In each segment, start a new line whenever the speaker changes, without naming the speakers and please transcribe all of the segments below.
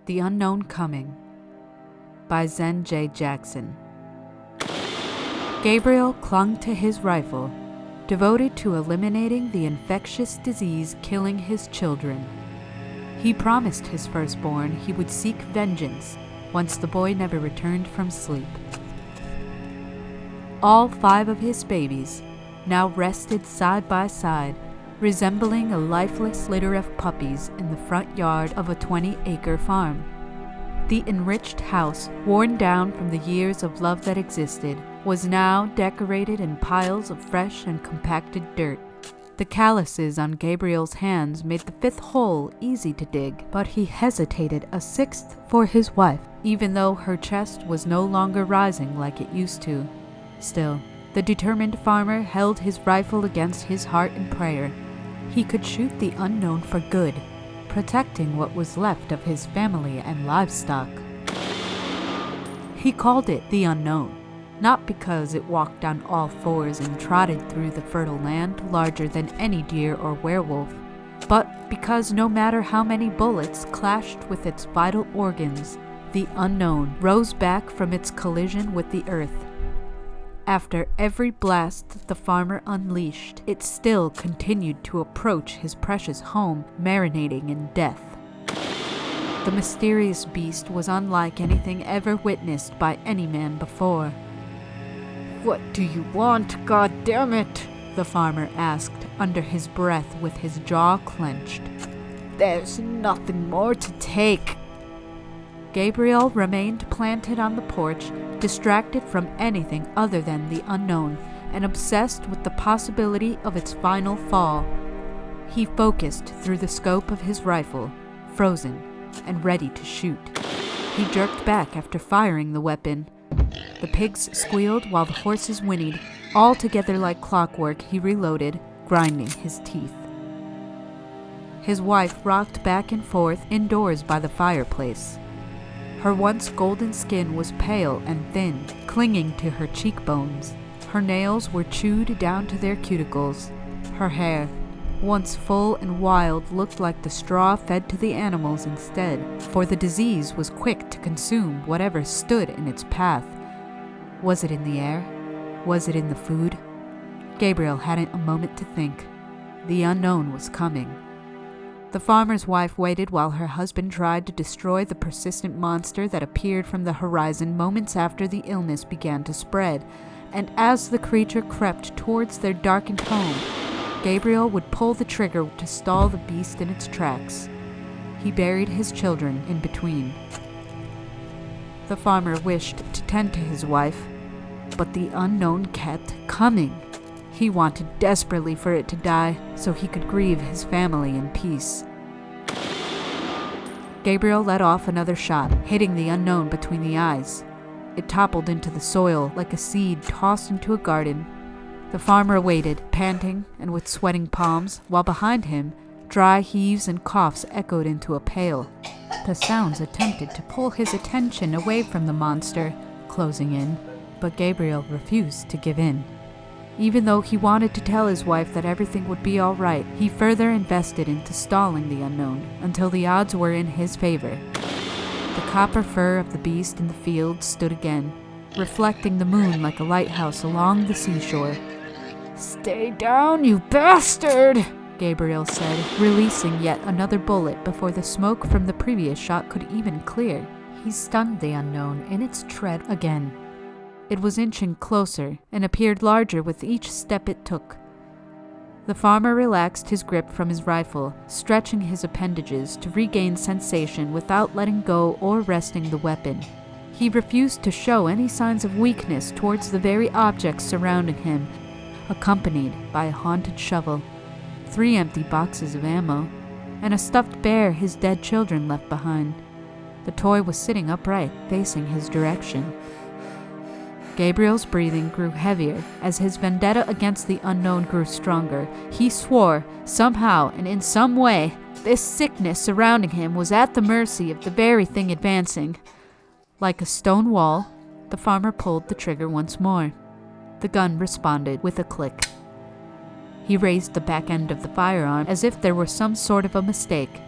The Unknown Coming by Zen J. Jackson. Gabriel clung to his rifle, devoted to eliminating the infectious disease killing his children. He promised his firstborn he would seek vengeance once the boy never returned from sleep. All 5 of his babies now rested side by side, resembling a lifeless litter of puppies in the front yard of a 20-acre farm. The enriched house, worn down from the years of love that existed, was now decorated in piles of fresh and compacted dirt. The calluses on Gabriel's hands made the 5th hole easy to dig, but he hesitated a 6th for his wife, even though her chest was no longer rising like it used to. Still, the determined farmer held his rifle against his heart in prayer. He could shoot the unknown for good, protecting what was left of his family and livestock. He called it the Unknown, not because it walked on all 4s and trotted through the fertile land larger than any deer or werewolf, but because no matter how many bullets clashed with its vital organs, the Unknown rose back from its collision with the earth. After every blast the farmer unleashed, it still continued to approach his precious home, marinating in death. The mysterious beast was unlike anything ever witnessed by any man before. "What do you want, goddammit?" the farmer asked under his breath with his jaw clenched. "There's nothing more to take." Gabriel remained planted on the porch, distracted from anything other than the unknown, and obsessed with the possibility of its final fall. He focused through the scope of his rifle, frozen and ready to shoot. He jerked back after firing the weapon. The pigs squealed while the horses whinnied. All together like clockwork, he reloaded, grinding his teeth. His wife rocked back and forth indoors by the fireplace. Her once golden skin was pale and thin, clinging to her cheekbones. Her nails were chewed down to their cuticles. Her hair, once full and wild, looked like the straw fed to the animals instead, for the disease was quick to consume whatever stood in its path. Was it in the air? Was it in the food? Gabriel hadn't a moment to think. The unknown was coming. The farmer's wife waited while her husband tried to destroy the persistent monster that appeared from the horizon moments after the illness began to spread, and as the creature crept towards their darkened home, Gabriel would pull the trigger to stall the beast in its tracks. He buried his children in between. The farmer wished to tend to his wife, but the unknown kept coming. He wanted desperately for it to die so he could grieve his family in peace. Gabriel let off another shot, hitting the unknown between the eyes. It toppled into the soil like a seed tossed into a garden. The farmer waited, panting and with sweating palms, while behind him, dry heaves and coughs echoed into a pail. The sounds attempted to pull his attention away from the monster, closing in, but Gabriel refused to give in. Even though he wanted to tell his wife that everything would be all right, he further invested into stalling the unknown until the odds were in his favor. The copper fur of the beast in the field stood again, reflecting the moon like a lighthouse along the seashore. "Stay down, you bastard!" Gabriel said, releasing yet another bullet before the smoke from the previous shot could even clear. He stunned the unknown in its tread again. It was inching closer and appeared larger with each step it took. The farmer relaxed his grip from his rifle, stretching his appendages to regain sensation without letting go or resting the weapon. He refused to show any signs of weakness towards the very objects surrounding him, accompanied by a haunted shovel, 3 empty boxes of ammo, and a stuffed bear his dead children left behind. The toy was sitting upright, facing his direction. Gabriel's breathing grew heavier as his vendetta against the unknown grew stronger. He swore, somehow and in some way, this sickness surrounding him was at the mercy of the very thing advancing. Like a stone wall, the farmer pulled the trigger once more. The gun responded with a click. He raised the back end of the firearm as if there were some sort of a mistake.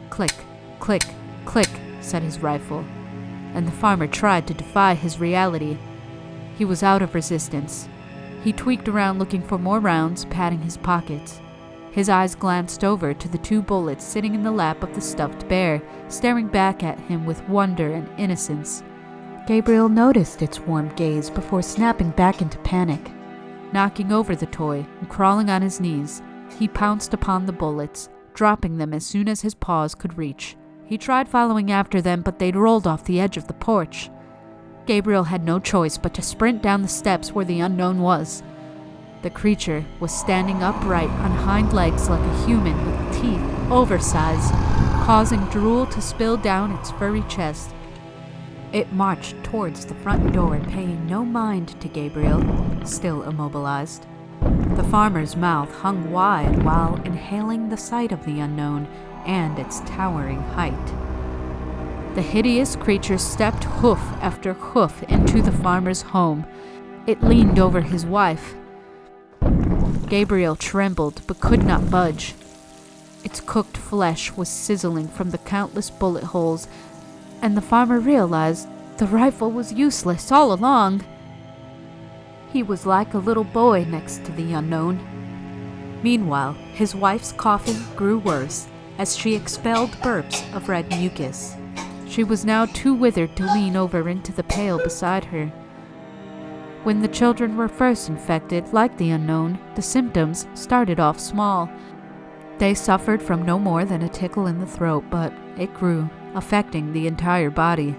Click, click, click. said his rifle, and the farmer tried to defy his reality. He was out of resistance. He tweaked around looking for more rounds, patting his pockets. His eyes glanced over to the 2 bullets sitting in the lap of the stuffed bear, staring back at him with wonder and innocence. Gabriel noticed its warm gaze before snapping back into panic. Knocking over the toy and crawling on his knees, he pounced upon the bullets, dropping them as soon as his paws could reach. He tried following after them, but they'd rolled off the edge of the porch. Gabriel had no choice but to sprint down the steps where the unknown was. The creature was standing upright on hind legs like a human with teeth oversized, causing drool to spill down its furry chest. It marched towards the front door, paying no mind to Gabriel, still immobilized. The farmer's mouth hung wide while inhaling the sight of the unknown and its towering height. The hideous creature stepped hoof after hoof into the farmer's home. It leaned over his wife. Gabriel trembled but could not budge. Its cooked flesh was sizzling from the countless bullet holes, and the farmer realized the rifle was useless all along. He was like a little boy next to the unknown. Meanwhile, his wife's coughing grew worse as she expelled burps of red mucus. She was now too withered to lean over into the pail beside her. When the children were first infected, like the unknown, the symptoms started off small. They suffered from no more than a tickle in the throat, but it grew, affecting the entire body.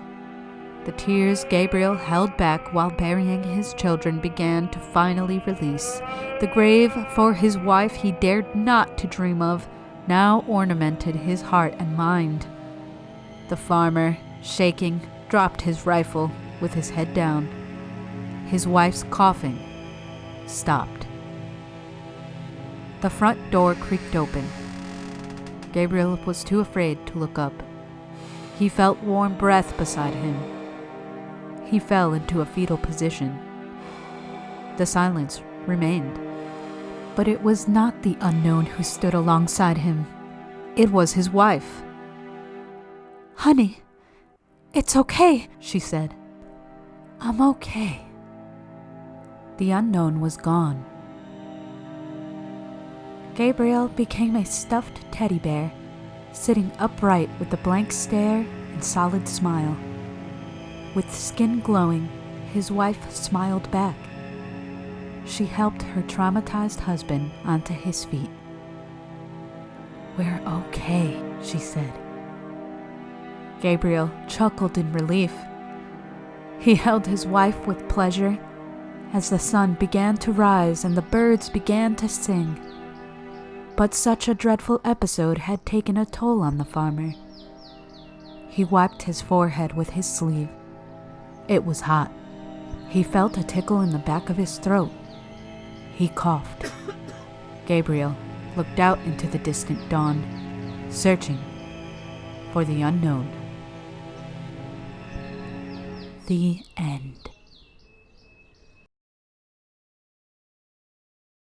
The tears Gabriel held back while burying his children began to finally release. The grave for his wife he dared not to dream of now ornamented his heart and mind. The farmer, shaking, dropped his rifle with his head down. His wife's coughing stopped. The front door creaked open. Gabriel was too afraid to look up. He felt warm breath beside him. He fell into a fetal position. The silence remained. But it was not the unknown who stood alongside him. It was his wife. "Honey, it's okay," she said. "I'm okay." The unknown was gone. Gabriel became a stuffed teddy bear, sitting upright with a blank stare and solid smile. With skin glowing, his wife smiled back. She helped her traumatized husband onto his feet. "We're okay," she said. Gabriel chuckled in relief. He held his wife with pleasure as the sun began to rise and the birds began to sing. But such a dreadful episode had taken a toll on the farmer. He wiped his forehead with his sleeve. It was hot. He felt a tickle in the back of his throat. He coughed. Gabriel looked out into the distant dawn, searching for the unknown. The end.